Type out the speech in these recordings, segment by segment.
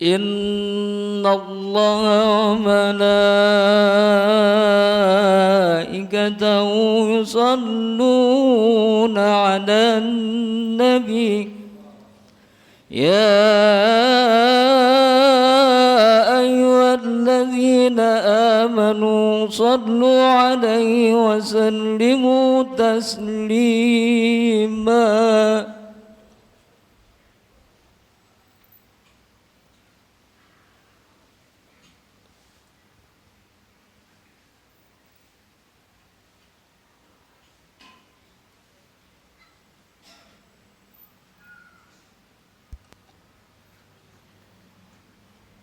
إن الله وملائكته يصلون على النبي يا أيها الذين آمنوا صلوا عليه وسلموا تسليما.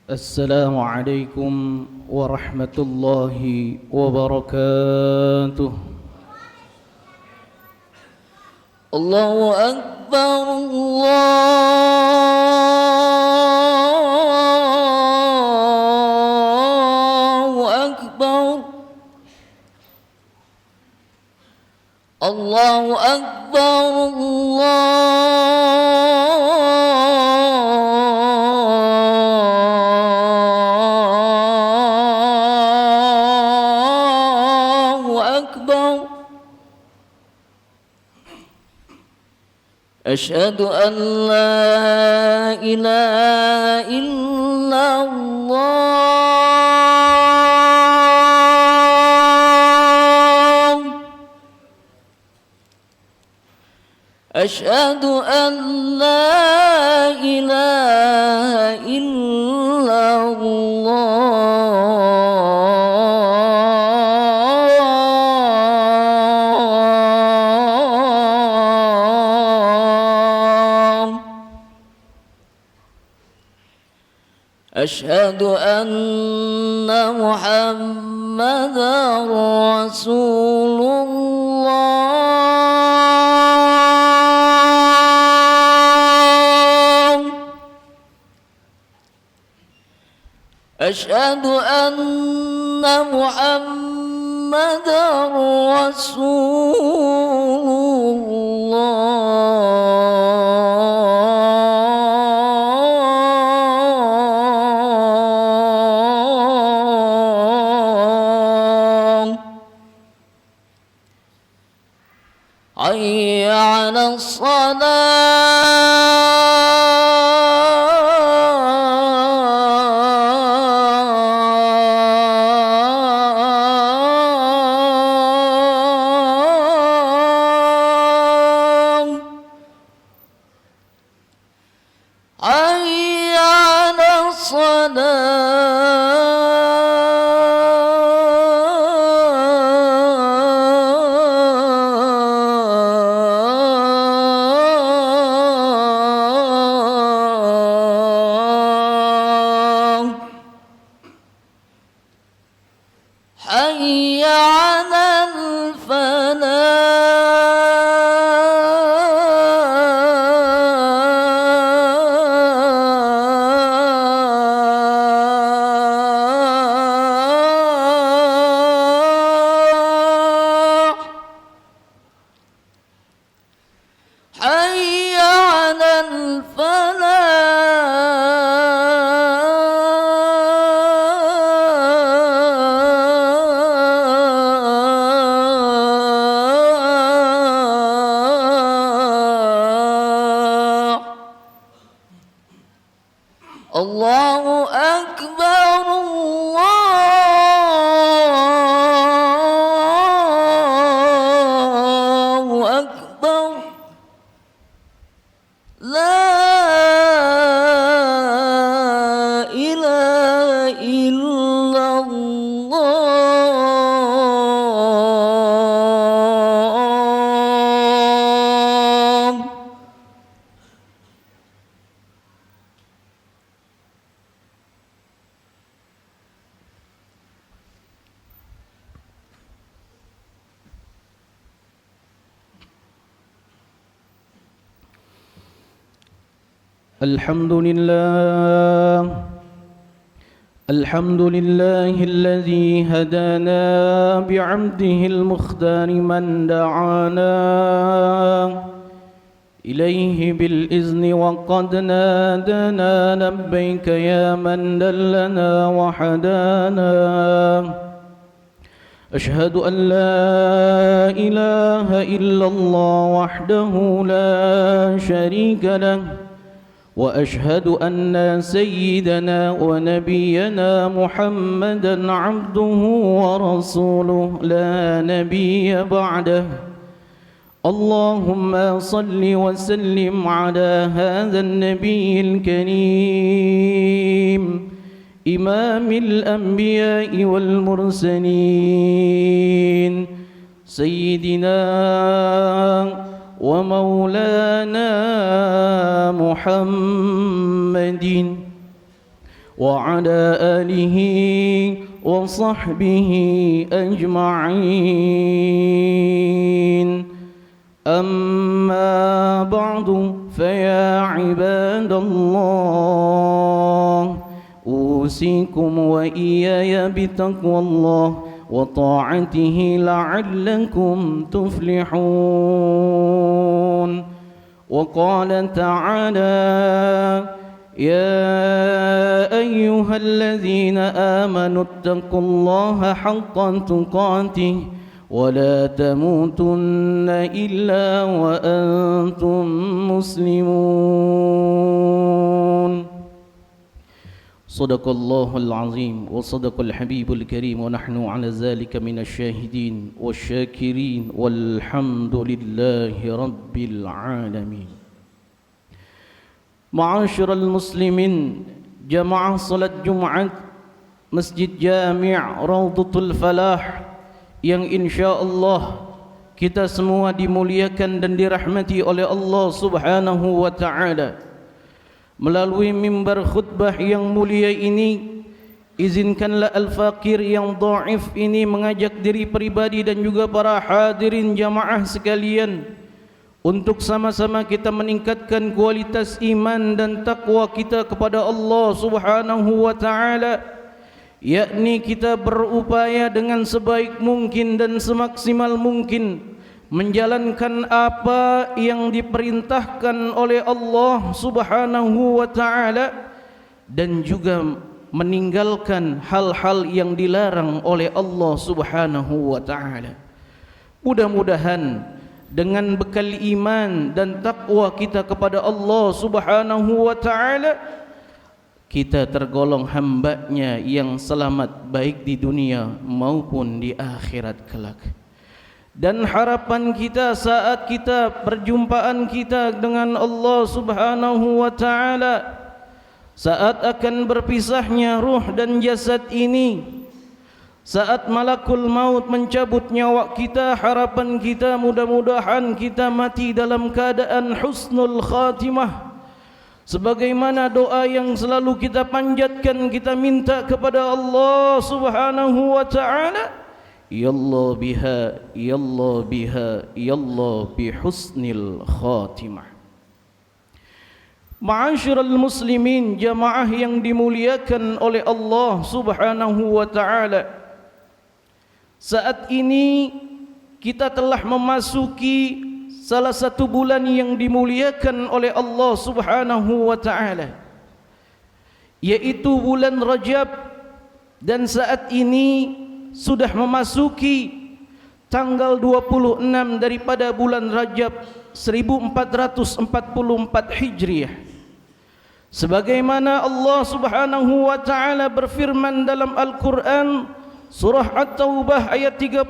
السلام عليكم ورحمة الله وبركاته. الله أكبر الله أكبر الله أكبر أشهد أن لا إله إلا الله أشهد أن لا إله إلا أشهد أن محمدا رسول الله أشهد أن محمدا رسول حي على الصلاة حي على الصلاة حي على الفلاح حي على الفلاح الله أكبر الله أكبر لا إله إلا الله. الحمد لله الذي هدانا بعبده المختار من دعانا إليه بالإذن وقد نادنا لبيك يا من دلنا وحدانا أشهد أن لا إله إلا الله وحده لا شريك له وأشهد أن سيدنا ونبينا محمدا عبده ورسوله لا نبي بعده اللهم صل وسلم على هذا النبي الكريم إمام الأنبياء والمرسلين سيدنا ومولانا محمد وعلى آله وصحبه أجمعين أما بعد فيا عباد الله أوصيكم وإياي بتقوى الله وطاعته لعلكم تفلحون وقال تعالى يا أيها الذين آمنوا اتقوا الله حق تقاته ولا تموتن إلا وأنتم مسلمون صدق الله العظيم وصدق الحبيب الكريم ونحن على ذلك من الشاهدين والشاكرين والحمد لله رب العالمين معاشر المسلمين جماعة صلاة جمعة مسجد جامع روضة الفلاح yang insyaallah kita semua dimuliakan dan dirahmati oleh Allah Subhanahu wa taala. Melalui mimbar khutbah yang mulia ini, izinkanlah al-faqir yang dhaif ini mengajak diri pribadi dan juga para hadirin jamaah sekalian untuk sama-sama kita meningkatkan kualitas iman dan takwa kita kepada Allah Subhanahu wa taala. Yakni kita berupaya dengan sebaik mungkin dan semaksimal mungkin menjalankan apa yang diperintahkan oleh Allah Subhanahu wa taala dan juga meninggalkan hal-hal yang dilarang oleh Allah Subhanahu wa taala. Mudah-mudahan dengan bekal iman dan takwa kita kepada Allah Subhanahu wa taala kita tergolong hamba-Nya yang selamat baik di dunia maupun di akhirat kelak. Dan harapan kita saat kita perjumpaan kita dengan Allah Subhanahu wa taala, saat akan berpisahnya ruh dan jasad ini, saat malakul maut mencabut nyawa kita, harapan kita mudah-mudahan kita mati dalam keadaan husnul khatimah. Sebagaimana doa yang selalu kita panjatkan, kita minta kepada Allah Subhanahu wa taala, ya Allah biha, ya Allah biha, ya Allah bi husnil khatimah. Ma'asyiral muslimin, jamaah yang dimuliakan oleh Allah Subhanahu wa taala. Saat ini kita telah memasuki salah satu bulan yang dimuliakan oleh Allah Subhanahu wa taala, yaitu bulan Rajab, dan saat ini sudah memasuki tanggal 26 daripada bulan Rajab 1444 Hijriah. Sebagaimana Allah Subhanahu wa taala berfirman dalam Al-Qur'an surah At-Taubah ayat 36,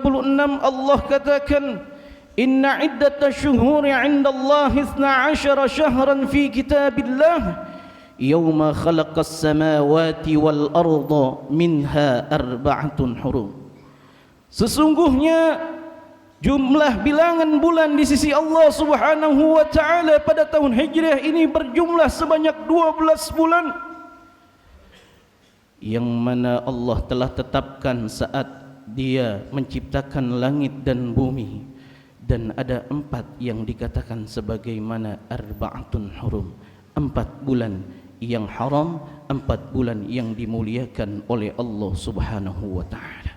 Allah katakan, Inna iddata syuhuri indallahi 12 syahran fi kitabillah Yawma khalaqas samawati wal arda minha arba'atun hurum. Sesungguhnya jumlah bilangan bulan di sisi Allah Subhanahu wa taala pada tahun Hijriah ini berjumlah sebanyak 12 bulan, yang mana Allah telah tetapkan saat Dia menciptakan langit dan bumi. Dan ada 4 yang dikatakan sebagaimana arba'atun hurum, 4 bulan yang haram, 4 bulan yang dimuliakan oleh Allah Subhanahu wa taala.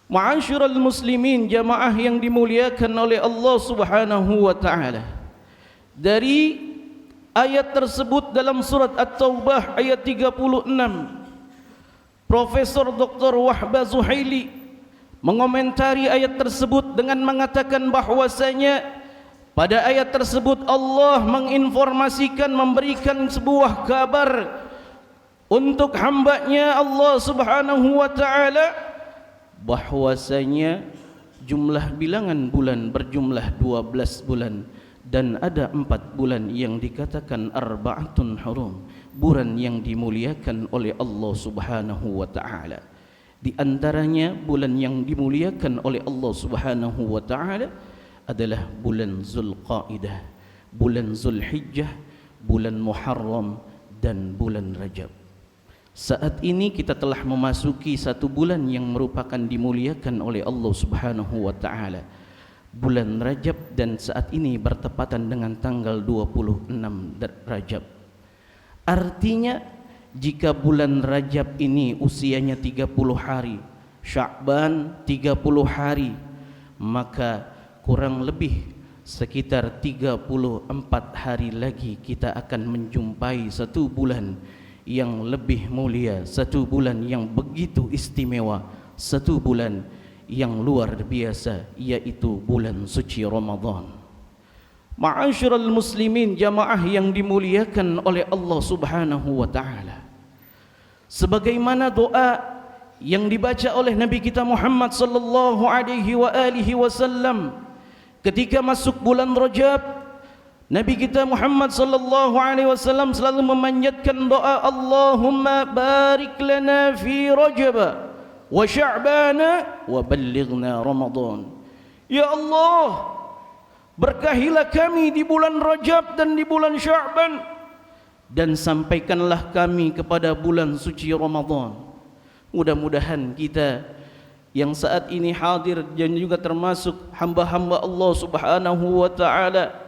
Ma'asyiral muslimin, jamaah yang dimuliakan oleh Allah Subhanahu wa taala. Dari ayat tersebut dalam surat At-Taubah ayat 36, Profesor Dr. Wahbah Zuhaili mengomentari ayat tersebut dengan mengatakan bahwasanya pada ayat tersebut Allah menginformasikan, memberikan sebuah kabar untuk hambanya Allah Subhanahu wa taala bahwasanya jumlah bilangan bulan berjumlah 12 bulan dan ada 4 bulan yang dikatakan arba'atun hurum, bulan yang dimuliakan oleh Allah Subhanahu wa taala. Di antaranya bulan yang dimuliakan oleh Allah Subhanahu wa taala adalah bulan Zulqaidah, bulan Zulhijjah, bulan Muharram dan bulan Rajab. Saat ini kita telah memasuki satu bulan yang merupakan dimuliakan oleh Allah Subhanahu wa taala, bulan Rajab, dan saat ini bertepatan dengan tanggal 26 Rajab. Artinya jika bulan Rajab ini usianya 30 hari, Sya'ban 30 hari, maka kurang lebih sekitar 34 hari lagi kita akan menjumpai satu bulan yang lebih mulia, satu bulan yang begitu istimewa, satu bulan yang luar biasa, yaitu bulan suci Ramadan. Ma'asyiral muslimin, jamaah yang dimuliakan oleh Allah Subhanahu wa taala, sebagaimana doa yang dibaca oleh Nabi kita Muhammad sallallahu alaihi wasallam ketika masuk bulan Rajab, Nabi kita Muhammad sallallahu alaihi wasallam selalu memanjatkan doa, Allahumma barik lana fi Rajab wa Sya'ban wa ballighna Ramadan. Ya Allah, berkahilah kami di bulan Rajab dan di bulan Sya'ban, dan sampaikanlah kami kepada bulan suci Ramadan. Mudah-mudahan kita yang saat ini hadir dan juga termasuk hamba-hamba Allah Subhanahu wa taala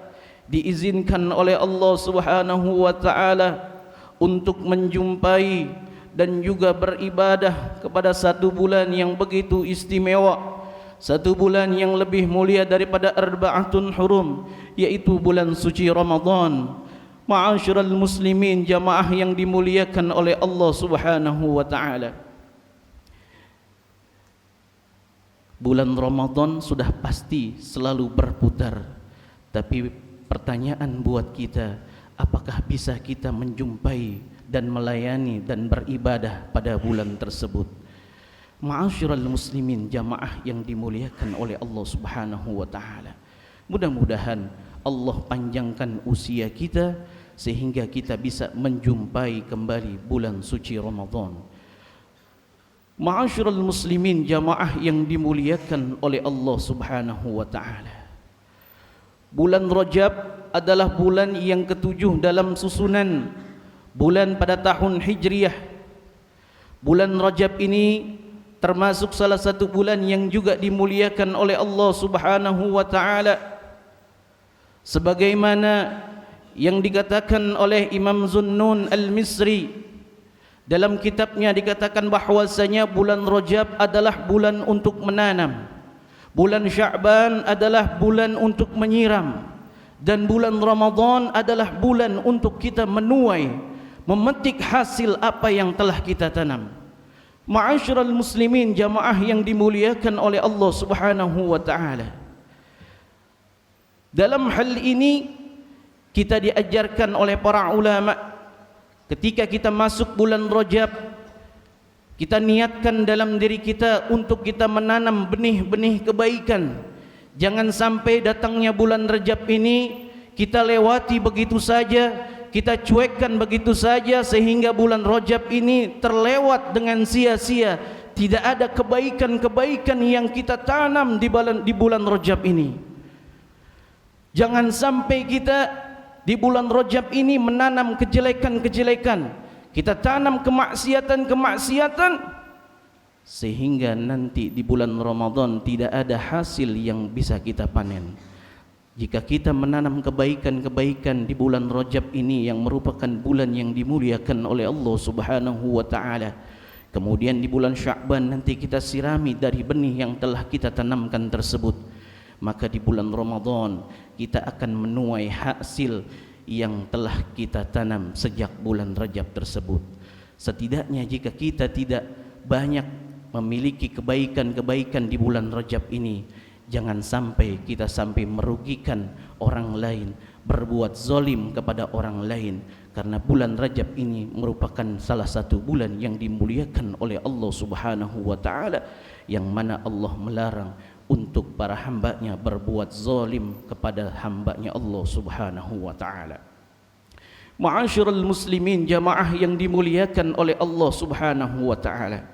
diizinkan oleh Allah Subhanahu wa taala untuk menjumpai dan juga beribadah kepada satu bulan yang begitu istimewa, satu bulan yang lebih mulia daripada arba'atun hurum, yaitu bulan suci Ramadan. Ma'asyiral muslimin, jamaah yang dimuliakan oleh Allah Subhanahu wa taala, bulan Ramadan sudah pasti selalu berputar, tapi pertanyaan buat kita, apakah bisa kita menjumpai dan melayani dan beribadah pada bulan tersebut? Ma'asyiral muslimin, jamaah yang dimuliakan oleh Allah Subhanahu wa taala, mudah-mudahan Allah panjangkan usia kita sehingga kita bisa menjumpai kembali bulan suci Ramadan. Ma'asyiral muslimin, jamaah yang dimuliakan oleh Allah Subhanahu wa taala, bulan Rajab adalah bulan yang ketujuh dalam susunan bulan pada tahun Hijriyah. Bulan Rajab ini termasuk salah satu bulan yang juga dimuliakan oleh Allah Subhanahu wa taala, sebagaimana yang dikatakan oleh Imam Zunnun Al-Misri dalam kitabnya, dikatakan bahwasanya bulan Rajab adalah bulan untuk menanam, bulan Sya'ban adalah bulan untuk menyiram, dan bulan Ramadan adalah bulan untuk kita menuai, memetik hasil apa yang telah kita tanam. Ma'asyiral muslimin, jamaah yang dimuliakan oleh Allah Subhanahu wa taala, dalam hal ini kita diajarkan oleh para ulama, ketika kita masuk bulan Rajab, kita niatkan dalam diri kita untuk kita menanam benih-benih kebaikan. Jangan sampai datangnya bulan Rajab ini kita lewati begitu saja, kita cuekkan begitu saja, sehingga bulan Rajab ini terlewat dengan sia-sia. Tidak ada kebaikan-kebaikan yang kita tanam di bulan Rajab ini. Jangan sampai kita di bulan Rajab ini menanam kejelekan-kejelekan, kita tanam kemaksiatan-kemaksiatan, sehingga nanti di bulan Ramadan tidak ada hasil yang bisa kita panen. Jika kita menanam kebaikan-kebaikan di bulan Rajab ini yang merupakan bulan yang dimuliakan oleh Allah Subhanahu wa taala, Kemudian di bulan Sya'ban nanti kita sirami dari benih yang telah kita tanamkan tersebut. Maka di bulan Ramadan kita akan menuai hasil yang telah kita tanam sejak bulan Rajab tersebut. Setidaknya jika kita tidak banyak memiliki kebaikan-kebaikan di bulan Rajab ini, jangan sampai kita merugikan orang lain, berbuat zalim kepada orang lain, karena bulan Rajab ini merupakan salah satu bulan yang dimuliakan oleh Allah Subhanahu wa taala, yang mana Allah melarang untuk para hambanya berbuat zalim kepada hambanya Allah Subhanahu wa taala. Ma'asyiral muslimin, jamaah yang dimuliakan oleh Allah Subhanahu wa taala,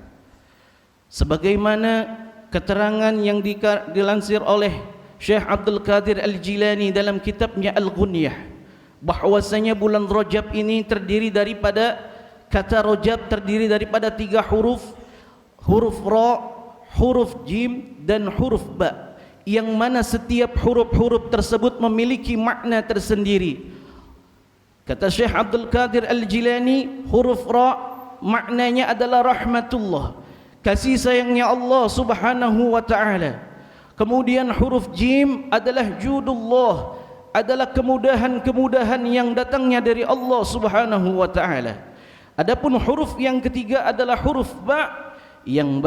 sebagaimana keterangan yang dilansir oleh Syekh Abdul Qadir Al-Jilani dalam kitabnya Al-Ghunyah, bahwasanya bulan Rajab ini terdiri daripada, kata Rajab terdiri daripada 3 huruf, huruf Ra, huruf Jim dan huruf Ba, yang mana setiap huruf-huruf tersebut memiliki makna tersendiri. Kata Syekh Abdul Qadir Al-Jilani, huruf Ra maknanya adalah rahmatullah, kasih sayangnya Allah Subhanahu wa taala. Kemudian huruf Jim adalah judullah, adalah kemudahan-kemudahan yang datangnya dari Allah Subhanahu wa taala. Adapun huruf yang ketiga adalah huruf Ba, yang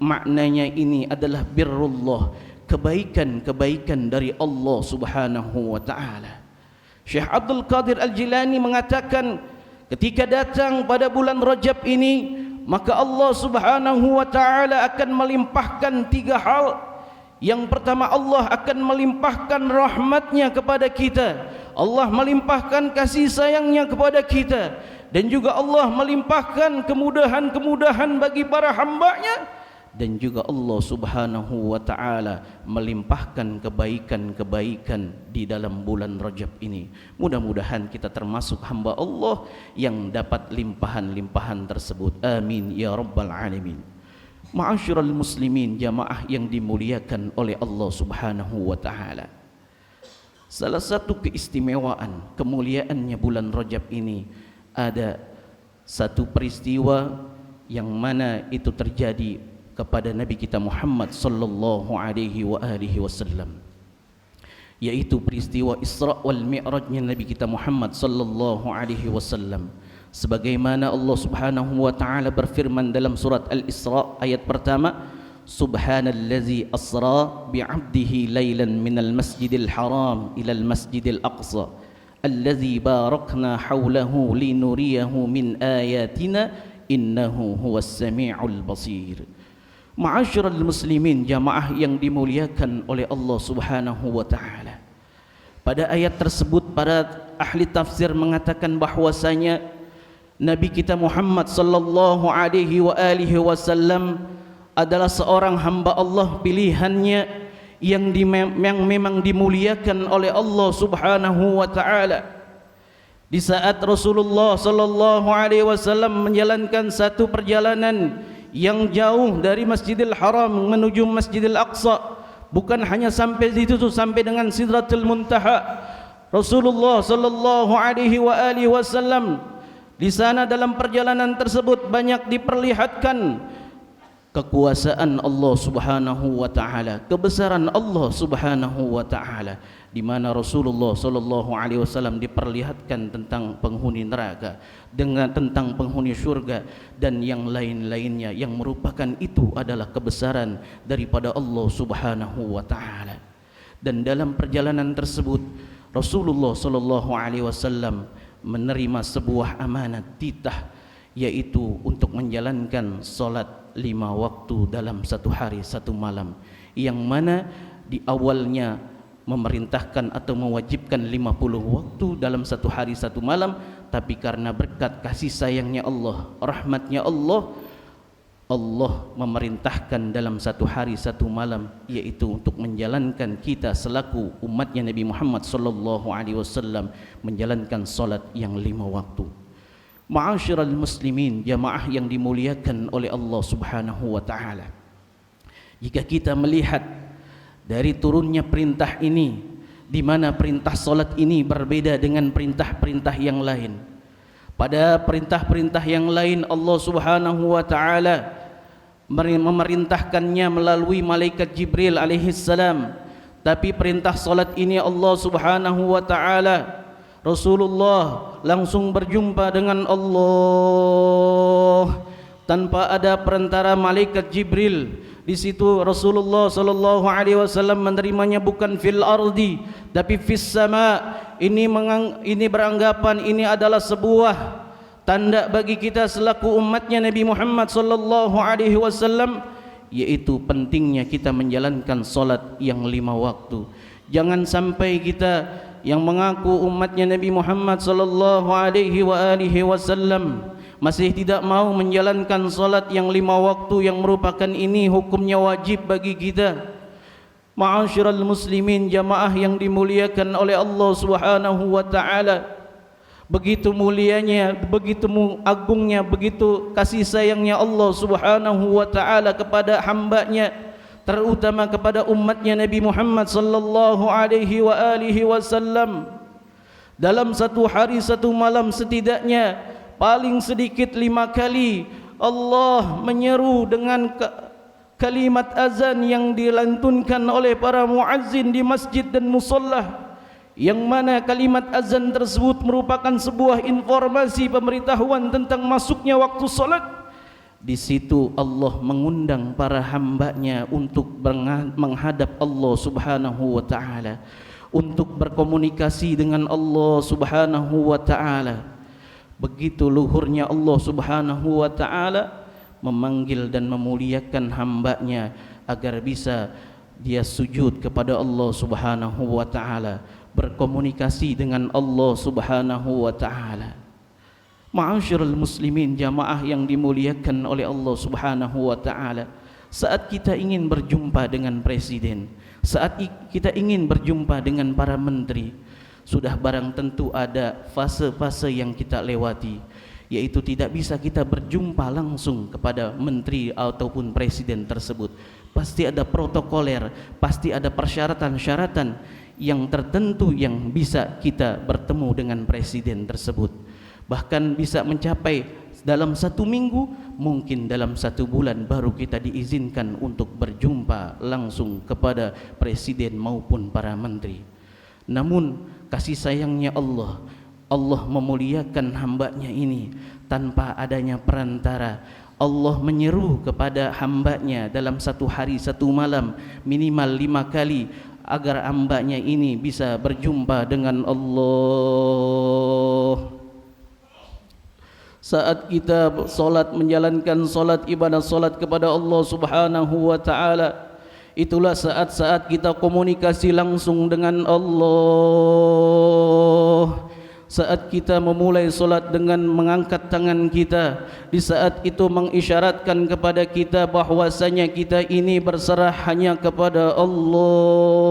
maknanya ini adalah birrullah, kebaikan-kebaikan dari Allah Subhanahu wa taala. Syekh Abdul Qadir Al-Jilani mengatakan, ketika datang pada bulan Rajab ini, maka Allah Subhanahu wa taala akan melimpahkan 3 hal. Yang pertama, Allah akan melimpahkan rahmatnya kepada kita, Allah melimpahkan kasih sayangnya kepada kita, dan juga Allah melimpahkan kemudahan-kemudahan bagi para hambanya, dan juga Allah Subhanahu wa taala melimpahkan kebaikan-kebaikan di dalam bulan Rajab ini. Mudah-mudahan kita termasuk hamba Allah yang dapat limpahan-limpahan tersebut. Amin ya rabbal alamin. Ma'asyiral muslimin, jamaah yang dimuliakan oleh Allah Subhanahu wa taala, salah satu keistimewaan kemuliaannya bulan Rajab ini, ada satu peristiwa yang mana itu terjadi kepada Nabi kita Muhammad sallallahu alaihi wa alihi wasallam, yaitu peristiwa Isra wal Mi'rajnya Nabi kita Muhammad sallallahu alaihi wasallam. Sebagaimana Allah Subhanahu wa taala berfirman dalam surat Al-Isra ayat pertama, Subhanallazi asra bi'abdihi lailan minal masjidil haram ilal masjidil aqsa allazi barakna hawlahu linuriyahu min ayatina innahu huwas sami'ul basir. Ma'asyiral muslimin, jamaah yang dimuliakan oleh Allah Subhanahu wa taala, pada ayat tersebut para ahli tafsir mengatakan bahwasanya Nabi kita Muhammad sallallahu alaihi wa alihi wasallam adalah seorang hamba Allah pilihannya yang memang dimuliakan oleh Allah Subhanahu wa taala. Di saat Rasulullah sallallahu alaihi wasallam menjalankan satu perjalanan yang jauh dari Masjidil Haram menuju Masjidil Aqsa, bukan hanya sampai di situ, sampai dengan Sidratul Muntaha, Rasulullah sallallahu alaihi wa alihi wasallam di sana dalam perjalanan tersebut banyak diperlihatkan kekuasaan Allah Subhanahu wa taala, kebesaran Allah Subhanahu wa taala, di mana Rasulullah sallallahu alaihi wasallam diperlihatkan tentang penghuni neraka, dengan tentang penghuni surga dan yang lain-lainnya, yang merupakan itu adalah kebesaran daripada Allah Subhanahu wa taala. Dan dalam perjalanan tersebut Rasulullah sallallahu alaihi wasallam menerima sebuah amanat titah, yaitu untuk menjalankan salat 5 waktu dalam 1 hari 1 malam, yang mana di awalnya memerintahkan atau mewajibkan 50 waktu dalam 1 hari 1 malam, tapi karena berkat kasih sayangnya Allah, rahmatnya Allah, Allah memerintahkan dalam 1 hari 1 malam, yaitu untuk menjalankan kita selaku umatnya Nabi Muhammad sallallahu alaihi wasallam menjalankan salat yang 5 waktu. Ma'asyiral muslimin, jamaah yang dimuliakan oleh Allah Subhanahu wa taala, jika kita melihat dari turunnya perintah ini, di mana perintah salat ini berbeda dengan perintah-perintah yang lain. Pada perintah-perintah yang lain Allah Subhanahu wa taala memerintahkannya melalui malaikat Jibril alaihi salam. Tapi perintah salat ini Allah Subhanahu wa taala, Rasulullah langsung berjumpa dengan Allah tanpa ada perantara malaikat Jibril. Di situ Rasulullah sallallahu alaihi wasallam menerimanya bukan fil ardi tapi fis sama. Ini beranggapan ini adalah sebuah tanda bagi kita selaku umatnya Nabi Muhammad sallallahu alaihi wasallam, yaitu pentingnya kita menjalankan salat yang 5 waktu. Jangan sampai kita yang mengaku umatnya Nabi Muhammad sallallahu alaihi wasallam masih tidak mau menjalankan salat yang 5 waktu yang merupakan ini hukumnya wajib bagi kita. Ma'asyiral muslimin, jamaah yang dimuliakan oleh Allah Subhanahu wa taala, begitu mulianya, begitu agungnya, begitu kasih sayangnya Allah Subhanahu wa taala kepada hamba-Nya, terutama kepada umatnya Nabi Muhammad sallallahu alaihi wasallam. Dalam satu hari satu malam setidaknya paling sedikit 5 kali Allah menyeru dengan kalimat azan yang dilantunkan oleh para muazzin di masjid dan musalla, yang mana kalimat azan tersebut merupakan sebuah informasi pemberitahuan tentang masuknya waktu salat. Di situ Allah mengundang para hamba-Nya untuk menghadap Allah Subhanahu wa taala, untuk berkomunikasi dengan Allah Subhanahu wa taala. Begitu luhurnya Allah Subhanahu wa taala memanggil dan memuliakan hamba-Nya agar bisa dia sujud kepada Allah Subhanahu wa taala, berkomunikasi dengan Allah Subhanahu wa taala. Ma'asyiral muslimin, jamaah yang dimuliakan oleh Allah Subhanahu wa taala, saat kita ingin berjumpa dengan presiden, saat kita ingin berjumpa dengan para menteri, sudah barang tentu ada fase-fase yang kita lewati, yaitu tidak bisa kita berjumpa langsung kepada menteri ataupun presiden tersebut. Pasti ada protokoler, pasti ada persyaratan-syaratan yang tertentu yang bisa kita bertemu dengan presiden tersebut. Bahkan bisa mencapai dalam 1 minggu, mungkin dalam 1 bulan baru kita diizinkan untuk berjumpa langsung kepada presiden maupun para menteri. Namun kasih sayangnya Allah, Allah memuliakan hamba-Nya ini tanpa adanya perantara. Allah menyeru kepada hamba-Nya dalam 1 hari 1 malam minimal 5 kali agar hamba-Nya ini bisa berjumpa dengan Allah. Saat kita solat, menjalankan solat, ibadah solat kepada Allah Subhanahu wa ta'ala, itulah saat-saat kita komunikasi langsung dengan Allah. Saat kita memulai solat dengan mengangkat tangan kita, di saat itu mengisyaratkan kepada kita bahwasanya kita ini berserah hanya kepada Allah.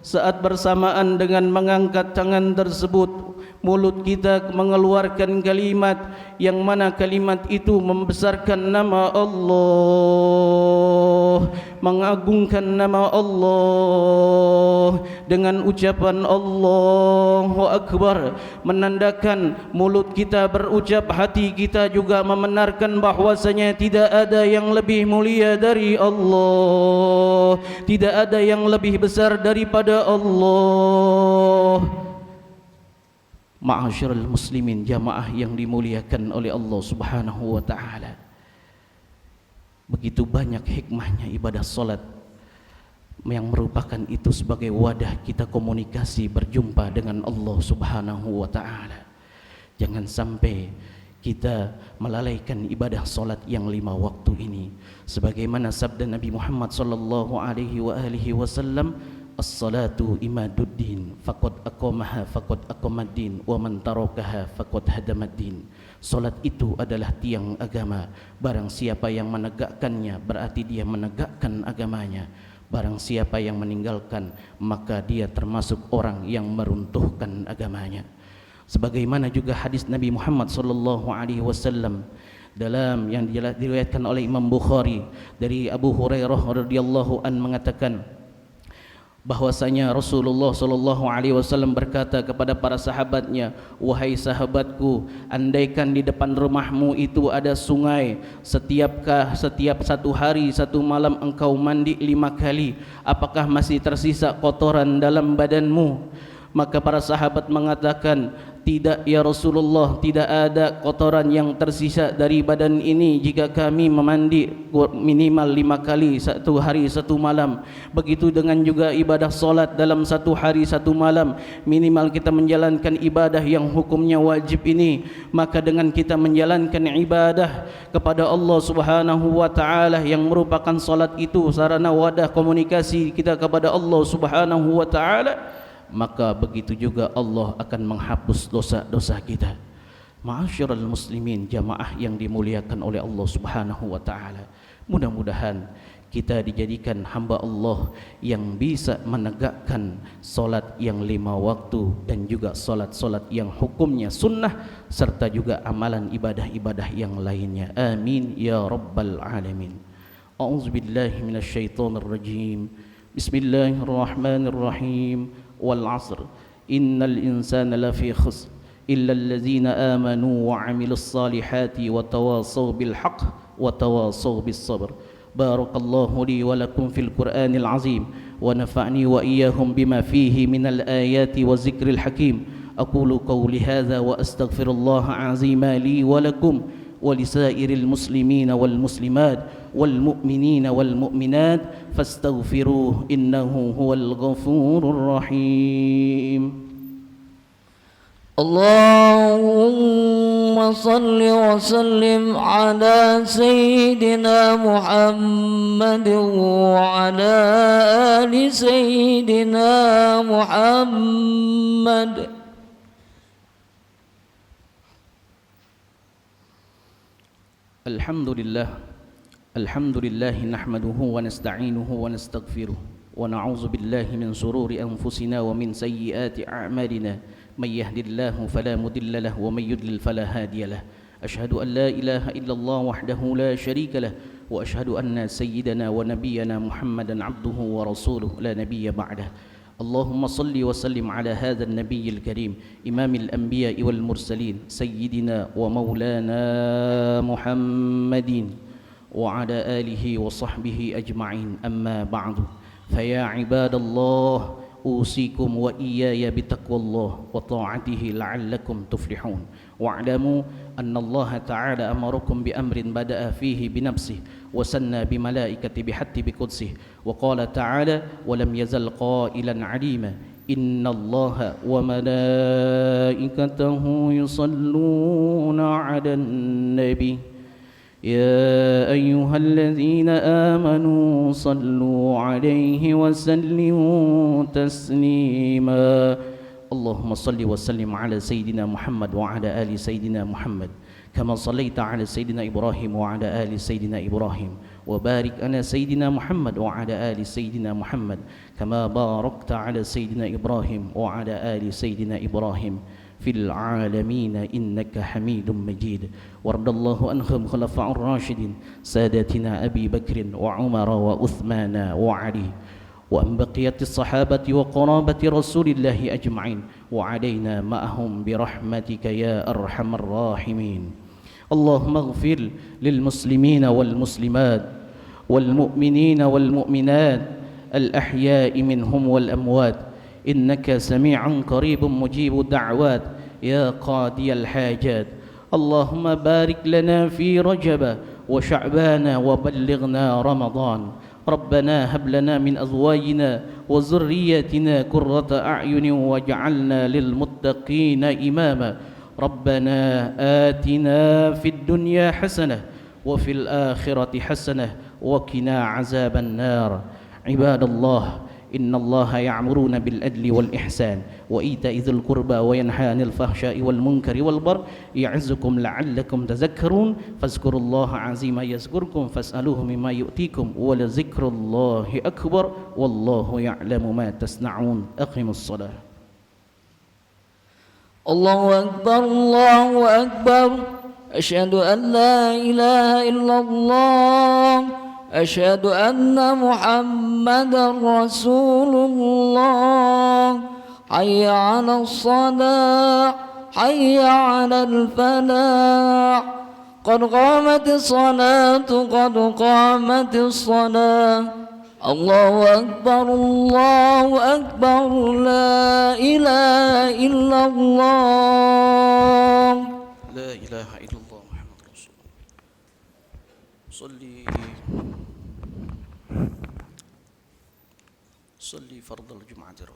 Saat bersamaan dengan mengangkat tangan tersebut, mulut kita mengeluarkan kalimat yang mana kalimat itu membesarkan nama Allah, mengagungkan nama Allah dengan ucapan Allahu Akbar, menandakan mulut kita berucap, hati kita juga membenarkan bahwasanya tidak ada yang lebih mulia dari Allah, tidak ada yang lebih besar daripada Allah. Ma'asyiral muslimin, jamaah yang dimuliakan oleh Allah Subhanahu wa ta'ala, begitu banyak hikmahnya ibadah salat yang merupakan itu sebagai wadah kita komunikasi berjumpa dengan Allah Subhanahu wa ta'ala. Jangan sampai kita melalaikan ibadah salat yang 5 waktu ini, sebagaimana sabda Nabi Muhammad sallallahu alaihi wasallam, as-salatu imaduddin faqad aqamaha faqad aqamaddin wa man tarakaha faqad hadamaddin. Salat itu adalah tiang agama, barang siapa yang menegakkannya berarti dia menegakkan agamanya, barang siapa yang meninggalkan maka dia termasuk orang yang meruntuhkan agamanya. Sebagaimana juga hadis Nabi Muhammad sallallahu alaihi wasallam dalam yang diriwayatkan oleh Imam Bukhari dari Abu Hurairah radhiyallahu an mengatakan, bahwasanya Rasulullah sallallahu alaihi wasallam berkata kepada para sahabatnya, wahai sahabatku, andaikan di depan rumahmu itu ada sungai, setiap satu hari satu malam engkau mandi 5 kali, apakah masih tersisa kotoran dalam badanmu? Maka para sahabat mengatakan, tidak ya Rasulullah, tidak ada kotoran yang tersisa dari badan ini jika kami memandi minimal 5 kali satu hari satu malam. Begitu dengan juga ibadah solat dalam satu hari satu malam, minimal kita menjalankan ibadah yang hukumnya wajib ini. Maka dengan kita menjalankan ibadah kepada Allah Subhanahu wa taala yang merupakan solat itu sarana wadah komunikasi kita kepada Allah Subhanahu wa taala, maka begitu juga Allah akan menghapus dosa-dosa kita. Ma'asyiral muslimin, jamaah yang dimuliakan oleh Allah Subhanahu wa taala, mudah-mudahan kita dijadikan hamba Allah yang bisa menegakkan solat yang 5 waktu dan juga solat-solat yang hukumnya sunnah serta juga amalan ibadah-ibadah yang lainnya. Amin ya rabbal alamin. A'udzubillahi minasyaitonir rajim. Bismillahirrahmanirrahim. والعصر إن الإنسان لفي خسر إلا الذين آمنوا وعملوا الصالحات وتواصوا بالحق وتواصوا بالصبر. بارك الله لي ولكم في القرآن العظيم ونفعني وإياهم بما فيه من الآيات والذكر الحكيم. أقول قولي هذا وأستغفر الله العظيم لي ولكم ولسائر المسلمين والمسلمات والمؤمنين والمؤمنات فاستغفروه إنه هو الغفور الرحيم. اللهم صل وسلم على سيدنا محمد وعلى آل سيدنا محمد. الحمد لله نحمده ونستعينه ونستغفره ونعوذ بالله من شرور أنفسنا ومن سيئات أعمالنا. من يهد الله فلا مضل له ومن يضلل فلا هادي له. أشهد أن لا إله إلا الله وحده لا شريك له وأشهد أن سيدنا ونبينا محمدا عبده ورسوله لا نبي بعده. اللهم صل وسلم على هذا النبي الكريم إمام الأنبياء والمرسلين سيدنا ومولانا محمد وعلى آله وصحبه أجمعين. أما بعد، فيا عباد الله أوصيكم وإياي بتقوى الله وطاعته لعلكم تفلحون. واعلموا أن الله تعالى أمركم بأمر بدأ فيه بنفسه وسنى بملائكة بحتى بقدسه، وقال تعالى: ولم يزل قائلا عليما إن الله وملائكته يصلون على النبي يا أيها الذين آمنوا صلوا عليه وسلموا تسليما. اللهم صل وسلم على سيدنا محمد وعلى آل سيدنا محمد كما صليت على سيدنا إبراهيم وعلى آل سيدنا إبراهيم، وبارك على سيدنا محمد وعلى آل سيدنا محمد كما باركت على سيدنا إبراهيم وعلى آل سيدنا إبراهيم في العالمين إنك حميد مجيد. وارض الله عنهم خلفاء الراشدين سادتنا أبي بكر وعمر وعثمان وعلي، وأن بقية الصحابة وقرابة رسول الله أجمعين، وعلينا معهم برحمتك يا أرحم الراحمين. اللهم اغفر للمسلمين والمسلمات والمؤمنين والمؤمنات الأحياء منهم والأموات إنك سميع قريب مجيب الدعوات يا قاضي الحاجات. اللهم بارك لنا في رجب وشعبان وبلغنا رمضان. ربنا هب لنا من أزواجنا وذرياتنا قرة أعين واجعلنا للمتقين إماما. ربنا آتنا في الدنيا حسنة وفي الآخرة حسنة وقنا عذاب النار. عباد الله، إن الله يأمرون بالعدل والإحسان وإيتاء ذي القربى وينهى عن الفحشاء والمنكر والبغي يعظكم لعلكم تذكرون. فاذكروا الله عظيما يذكركم فاسألوه مما يؤتيكم ولذكر الله أكبر والله يعلم ما تصنعون. أقيموا الصلاة. الله أكبر الله أكبر. أشهد أن لا إله إلا الله. أشهد أن محمدا رسول الله حي على الصلاة حي على الفلاح قد قامت الصلاة قد قامت الصلاة الله أكبر لا إله إلا الله لا إله إلا الله محمد رسول الله صلي فرض الجمعة